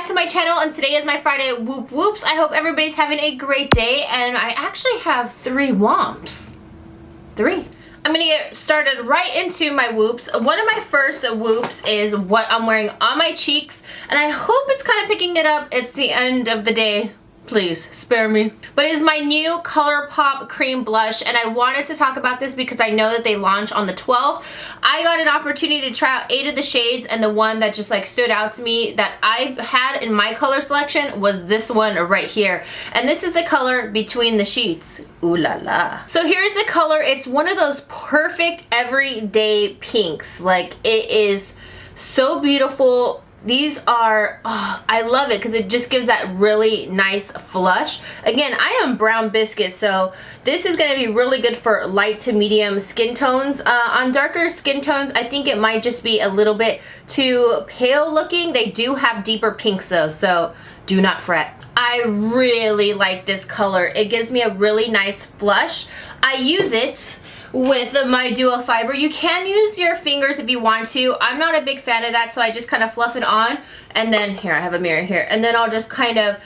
back to my channel, and today is my Friday Whoop Whoops. I hope everybody's having a great day, and I actually have 3 Womps. 3. I'm gonna get started right into my whoops. One of my first whoops is what I'm wearing on my cheeks, and I hope it's kind of picking it up. It's the end of the day. Please spare me. But it is my new ColourPop cream blush, and I wanted to talk about this because I know that they launch on the 12th. I got an opportunity to try out 8 of the shades, and the one that just like stood out to me that I had in my color selection was this one right here. And this is the color Between the Sheets. Ooh la la. So here's the color. It's one of those perfect everyday pinks. Like, it is so beautiful. These are, oh, I love it because it just gives that really nice flush. Again, I am brown biscuit, so this is going to be really good for light to medium skin tones. On darker skin tones, I think it might just be a little bit too pale looking. They do have deeper pinks though, so do not fret. I really like this color. It gives me a really nice flush. I use it with my duo fiber. You can use your fingers if you want to. I'm not a big fan of that, so I just kind of fluff it on, and then here, I have a mirror here, and then I'll just kind of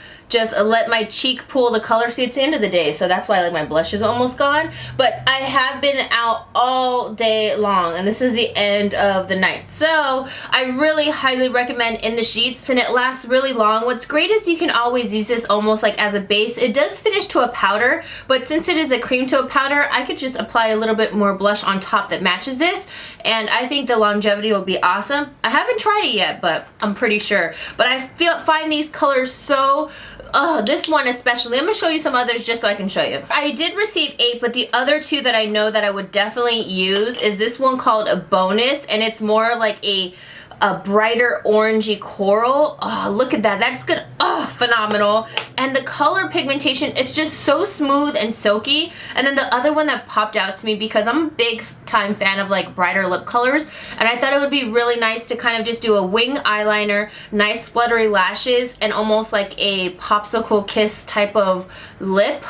let my cheek pull the color. See, it's the end of the day, so that's why like my blush is almost gone. But I have been out all day long, and this is the end of the night, so I really highly recommend In the Sheets, and it lasts really long. What's great is you can always use this almost like as a base. It does finish to a powder, but since it is a cream to a powder, I could just apply a little bit more blush on top that matches this, and I think the longevity will be awesome. I haven't tried it yet, but I'm pretty sure. But I find these colors so, this one especially. I'm going to show you some others just so I can show you. I did receive 8, but the other 2 that I know that I would definitely use is this one called a Bonus, and it's more like a brighter orangey coral. Oh, look at that. That's good. Oh, phenomenal. And the color pigmentation, it's just so smooth and silky. And then the other one that popped out to me, because I'm a big time fan of like brighter lip colors, and I thought it would be really nice to kind of just do a wing eyeliner, nice fluttery lashes, and almost like a popsicle kiss type of lip.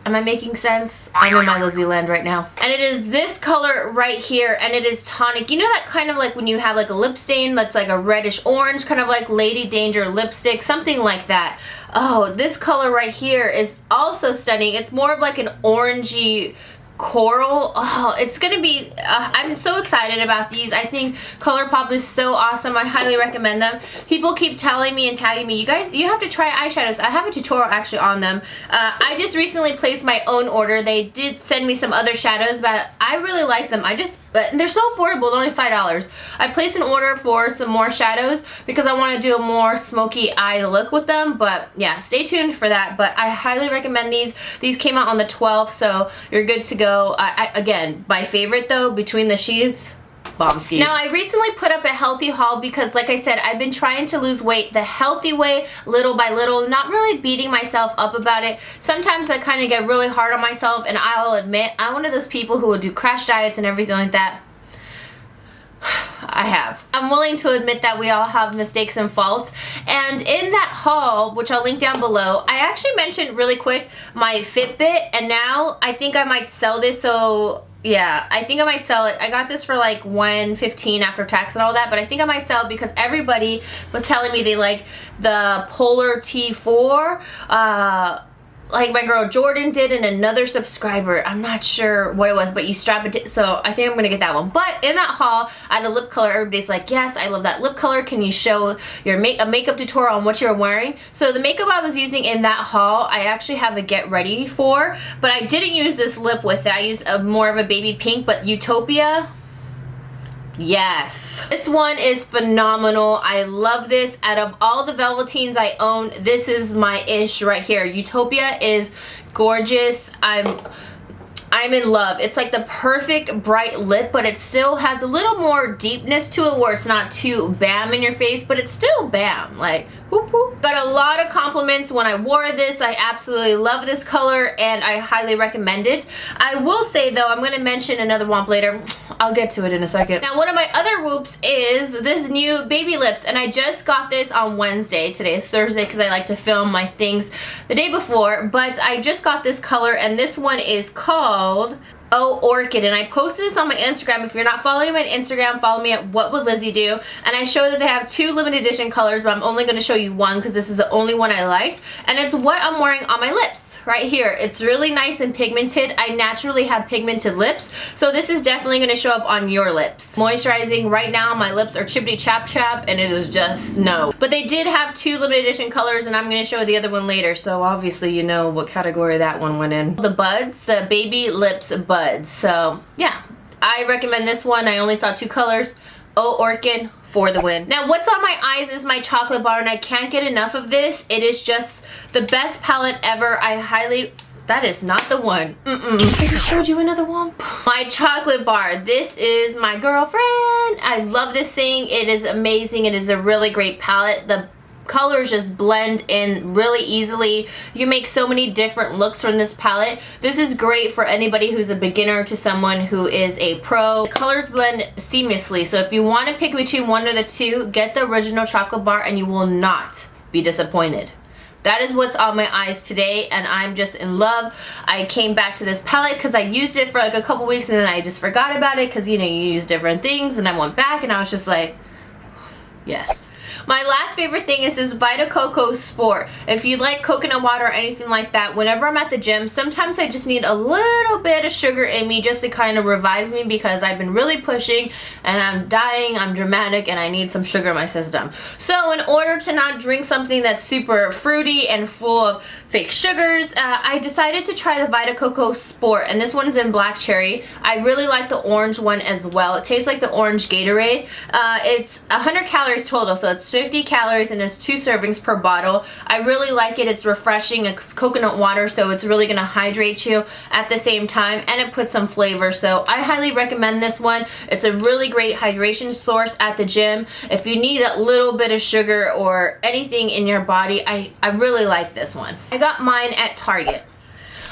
Am I making sense? I'm in my Lizzie land right now. And it is this color right here, and it is tonic. You know that kind of like when you have like a lip stain that's like a reddish orange, kind of like Lady Danger lipstick, something like that. Oh, this color right here is also stunning. It's more of like an orangey coral. Oh, it's gonna be I'm so excited about these. I think ColourPop is so awesome. I highly recommend them. People keep telling me and tagging me, you guys, you have to try eyeshadows. I have a tutorial actually on them. I just recently placed my own order. They did send me some other shadows, but I really like them. But they're so affordable. They're only $5. I placed an order for some more shadows because I want to do a more smoky eye look with them. But yeah, stay tuned for that. But I highly recommend these. These came out on the 12th, so you're good to go. Again, my favorite though, Between the Sheets. Bombskis. Now, I recently put up a healthy haul because, like I said, I've been trying to lose weight the healthy way, little by little, not really beating myself up about it. Sometimes I kind of get really hard on myself, and I'll admit, I'm one of those people who would do crash diets and everything like that. I'm willing to admit that we all have mistakes and faults. And in that haul, which I'll link down below, I actually mentioned really quick my Fitbit, and now I think I might sell this. So yeah, I think I might sell it. I got this for like $115 after tax and all that, but I think I might sell it because everybody was telling me they like the Polar T4. Like my girl Jordan did, and another subscriber, I'm not sure what it was, but you strap it, so I think I'm gonna get that one. But in that haul, I had a lip color. Everybody's like, yes, I love that lip color. Can you show your makeup tutorial on what you're wearing? So the makeup I was using in that haul, I actually have a get ready for, but I didn't use this lip with it. I used more of a baby pink, but Utopia, yes. This one is phenomenal. I love this. Out of all the Velvetines I own, this is my ish right here. Utopia is gorgeous. I'm in love. It's like the perfect bright lip, but it still has a little more deepness to it where it's not too bam in your face, but it's still bam. Like, whoop whoop. Got a lot of compliments when I wore this. I absolutely love this color, and I highly recommend it. I will say though, I'm going to mention another Womp later. I'll get to it in a second. Now, one of my other Whoops is this new Baby Lips, and I just got this on Wednesday. Today is Thursday because I like to film my things the day before, but I just got this color, and this one is called Oh Orchid, and I posted this on my Instagram. If you're not following me on Instagram, follow me at What Would Lizzie Do, and I showed that they have 2 limited edition colors, but I'm only going to show you one because this is the only one I liked, and it's what I'm wearing on my lips right here. It's really nice and pigmented. I naturally have pigmented lips, so this is definitely going to show up on your lips. Moisturizing right now, my lips are chippity chap chap, and it is just no. But they did have 2 limited edition colors, and I'm going to show the other one later, so obviously you know what category that one went in. The buds, the baby lips buds. So yeah, I recommend this one. I only saw 2 colors. Oh Orchid for the win. Now what's on my eyes is my chocolate bar, and I can't get enough of this. It is just the best palette ever. I highly... That is not the one. I just showed you another one. My chocolate bar. This is my girlfriend. I love this thing. It is amazing. It is a really great palette. The colors just blend in really easily. You can make so many different looks from this palette. This is great for anybody who's a beginner to someone who is a pro. The colors blend seamlessly, so if you want to pick between one or the 2, get the original chocolate bar and you will not be disappointed. That is what's on my eyes today, and I'm just in love. I came back to this palette because I used it for like a couple weeks and then I just forgot about it because, you know, you use different things, and I went back and I was just like, yes. My last favorite thing is this Vita Coco Sport. If you like coconut water or anything like that, whenever I'm at the gym, sometimes I just need a little bit of sugar in me just to kind of revive me because I've been really pushing and I'm dying, I'm dramatic, and I need some sugar in my system. So in order to not drink something that's super fruity and full of fake sugars, I decided to try the Vita Coco Sport, and this one's in black cherry. I really like the orange one as well. It tastes like the orange Gatorade. It's 100 calories total, so it's 50 calories and it's 2 servings per bottle. I really like it. It's refreshing. It's coconut water, so it's really going to hydrate you at the same time, and it puts some flavor, so I highly recommend this one. It's a really great hydration source at the gym. If you need a little bit of sugar or anything in your body, I really like this one. I got mine at Target.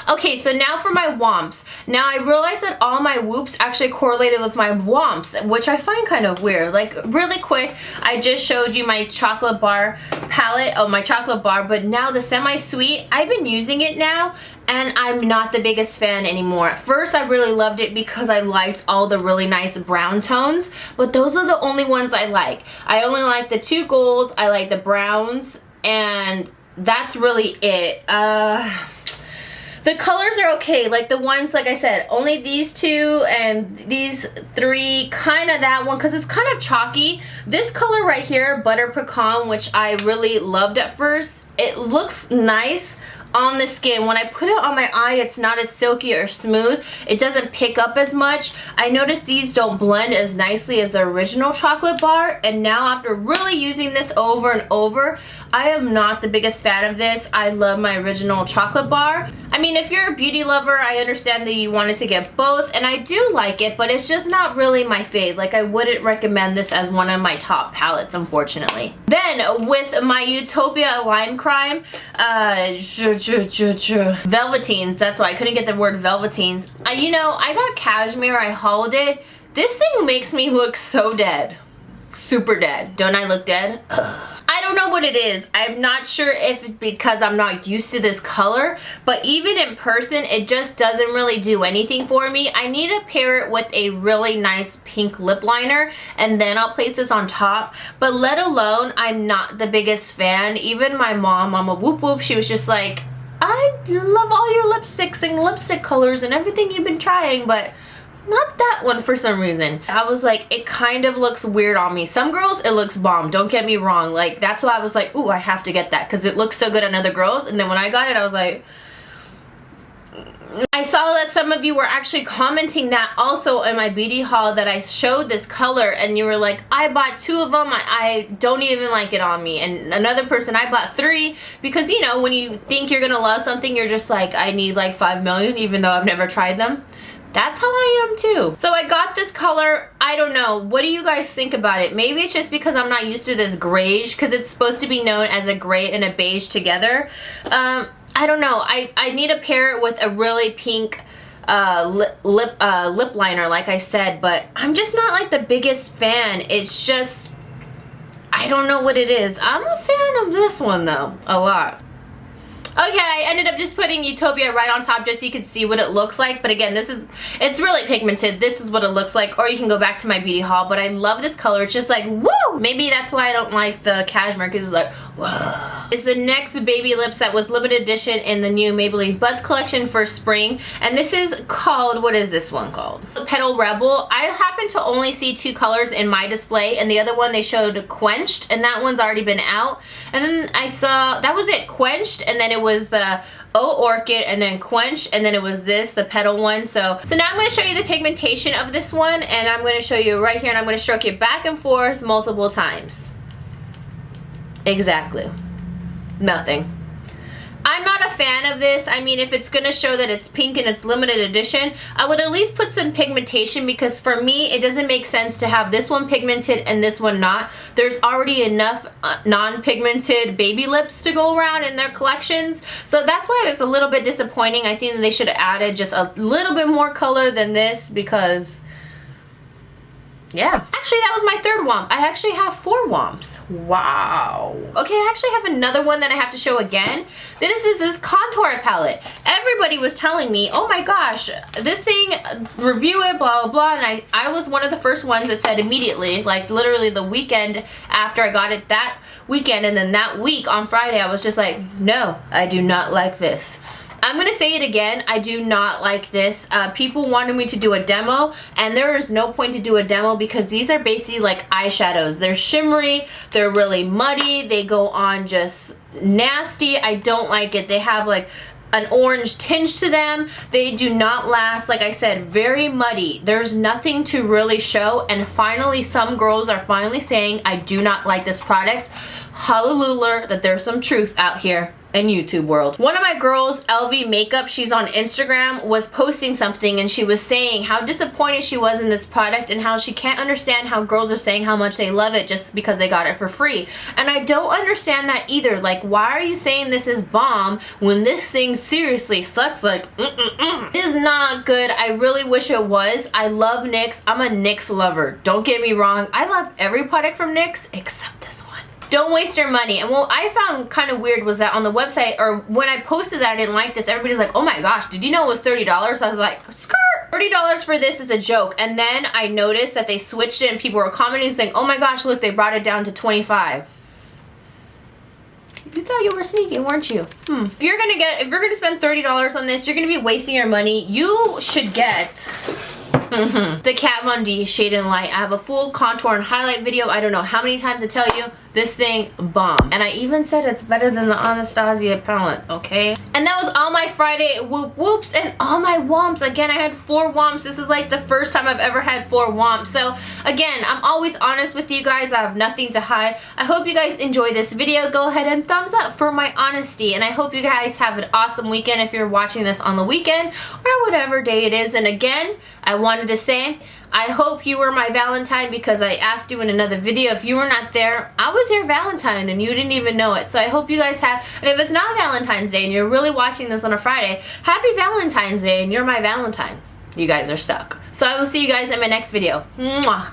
Okay, so now for my Womps. Now I realized that all my Woops actually correlated with my Womps, which I find kind of weird. Like, really quick, I just showed you my chocolate bar palette, my chocolate bar, but now the semi-sweet, I've been using it now, and I'm not the biggest fan anymore. At first, I really loved it because I liked all the really nice brown tones, but those are the only ones I like. I only like the 2 golds, I like the browns, and that's really it. The colors are okay, like the ones, like I said, only these 2 and these 3, kind of that one, because it's kind of chalky. This color right here, Butter Pecan, which I really loved at first, it looks nice on the skin. When I put it on my eye, it's not as silky or smooth. It doesn't pick up as much. I noticed these don't blend as nicely as the original chocolate bar, and now after really using this over and over, I am not the biggest fan of this. I love my original chocolate bar. I mean, if you're a beauty lover, I understand that you wanted to get both, and I do like it, but it's just not really my fave. Like, I wouldn't recommend this as one of my top palettes, unfortunately. Then, with my Utopia Lime Crime, Velvetines, that's why I couldn't get the word Velvetines. You know, I got Cashmere, I hauled it. This thing makes me look so dead. Super dead. Don't I look dead? Ugh. I don't know what it is. I'm not sure if it's because I'm not used to this color, but even in person, it just doesn't really do anything for me. I need to pair it with a really nice pink lip liner, and then I'll place this on top. But let alone, I'm not the biggest fan. Even my mom, Mama Whoop Whoop, she was just like, I love all your lipsticks and lipstick colors and everything you've been trying, but not that one for some reason. I was like, it kind of looks weird on me. Some girls, it looks bomb, don't get me wrong. Like, that's why I was like, ooh, I have to get that because it looks so good on other girls. And then when I got it, I was like, I saw that some of you were actually commenting that also in my beauty haul, that I showed this color and you were like, I bought 2 of them, I don't even like it on me. And another person, I bought 3 because, you know, when you think you're gonna love something, you're just like, I need like 5 million even though I've never tried them. That's how I am too. So I got this color. I don't know. What do you guys think about it? Maybe it's just because I'm not used to this grayish, because it's supposed to be known as a gray and a beige together. I don't know. I need to pair it with a really pink lip liner, like I said, but I'm just not like the biggest fan. It's just, I don't know what it is. I'm a fan of this one though, a lot. Okay, I ended up just putting Utopia right on top just so you can see what it looks like. But again, it's really pigmented. This is what it looks like. Or you can go back to my beauty haul. But I love this color. It's just like, woo! Maybe that's why I don't like the Cashmere, because it's like, whoa. It's the NYX Baby Lips that was limited edition in the new Maybelline Buds collection for spring. And this is called, what is this one called? Petal Rebel. I happen to only see 2 colors in my display. And the other one they showed Quenched. And that one's already been out. And then I saw, that was it, Quenched. And then it was the Orchid, and then Quenched, and then it was this, the Petal one. So now I'm going to show you the pigmentation of this one, and I'm going to show you right here, and I'm going to stroke it back and forth multiple times. Exactly. Nothing. I'm not a fan of this. I mean, if it's going to show that it's pink and it's limited edition, I would at least put some pigmentation, because for me, it doesn't make sense to have this one pigmented and this one not. There's already enough non-pigmented baby lips to go around in their collections. So that's why it was a little bit disappointing. I think that they should have added just a little bit more color than this, because yeah. Actually, that was my 3rd Womp. I actually have 4 Womps. Wow. Okay, I actually have another one that I have to show again. This is this contour palette. Everybody was telling me, oh my gosh, this thing, review it, blah, blah, blah. And I was one of the first ones that said immediately, like literally the weekend after I got it that weekend. And then that week on Friday, I was just like, no, I do not like this. I'm going to say it again, I do not like this. People wanted me to do a demo, and there is no point to do a demo because these are basically like eyeshadows. They're shimmery, they're really muddy, they go on just nasty. I don't like it. They have like an orange tinge to them. They do not last. Like I said, very muddy. There's nothing to really show, and finally some girls are finally saying I do not like this product. Hallelujah that there's some truth out here in YouTube world. One of my girls, LV Makeup, she's on Instagram, was posting something, and she was saying how disappointed she was in this product and how she can't understand how girls are saying how much they love it just because they got it for free. And I don't understand that either. Like, why are you saying this is bomb when this thing seriously sucks? Like, It is not good. I really wish it was. I love NYX. I'm a NYX lover. Don't get me wrong. I love every product from NYX except this one. Don't waste your money. And what I found kind of weird was that on the website, or when I posted that I didn't like this, everybody's like, oh my gosh, did you know it was $30? I was like, skirt! $30 for this is a joke. And then I noticed that they switched it and people were commenting saying, oh my gosh, look, they brought it down to $25. You thought you were sneaky, weren't you? If you're gonna spend $30 on this, you're gonna be wasting your money. You should get the Kat Von D Shade and Light. I have a full contour and highlight video. I don't know how many times to tell you, this thing bomb. And I even said it's better than the Anastasia palette, okay? And that was all my Friday Woops and all my Womps. Again, I had 4 Womps. This is like the first time I've ever had 4 Womps. So again, I'm always honest with you guys. I have nothing to hide. I hope you guys enjoy this video. Go ahead and thumbs up for my honesty. And I hope you guys have an awesome weekend if you're watching this on the weekend or whatever day it is. And again, I wanted to say, I hope you were my Valentine, because I asked you in another video. If you were not there, I was your Valentine and you didn't even know it. So I hope you guys have, and if it's not Valentine's Day and you're really watching this on a Friday, happy Valentine's Day and you're my Valentine. You guys are stuck. So I will see you guys in my next video. Mwah.